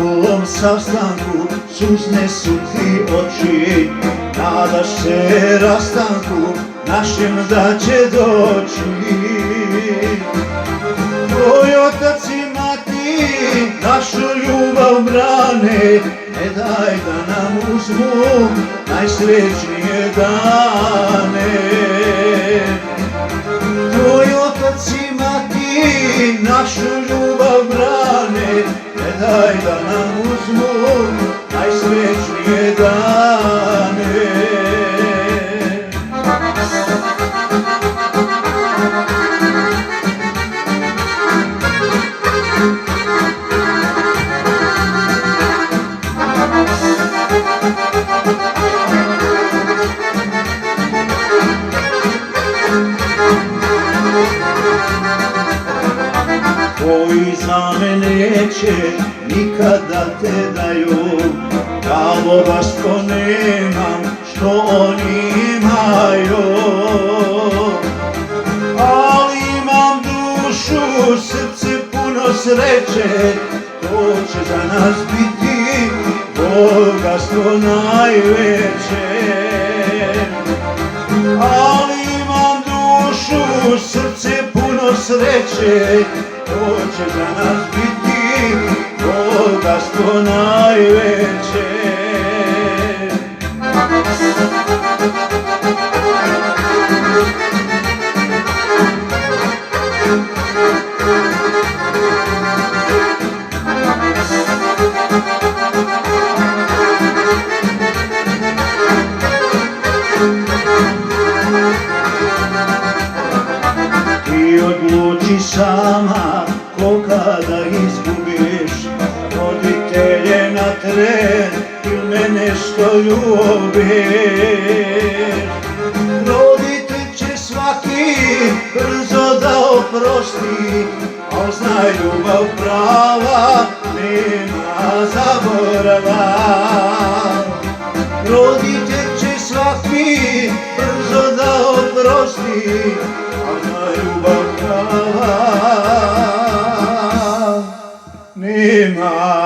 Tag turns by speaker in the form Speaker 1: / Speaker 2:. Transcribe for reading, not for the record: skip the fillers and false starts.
Speaker 1: ovom sastanku suzne su ti oči, nadaš se rastanku našem da će doći. Tvoj otac i mati našu ljubav brane, ne daj da nam uzmu najsrećnije dane. Tvoj otac i mati našu ljubav brane, ne daj da nam uzmu najsrećnije dane. Koji za mene neće nikada te daju, pravo što nemam što oni imaju. Ali imam dušu, srce puno sreće, to će za nas biti bogatstvo najveće. Ali imam dušu, srce puno sreće, to će za nas biti bogatstvo najveće. Ti odluči sama koga da izgubiš, roditelje na tren ili mene što ljubiš. Roditelj će svaki brzo da oprosti, al znaj ljubav prava nema zaborava. Roditelj će svaki brzo da oprosti, al znaj ljubav prava nema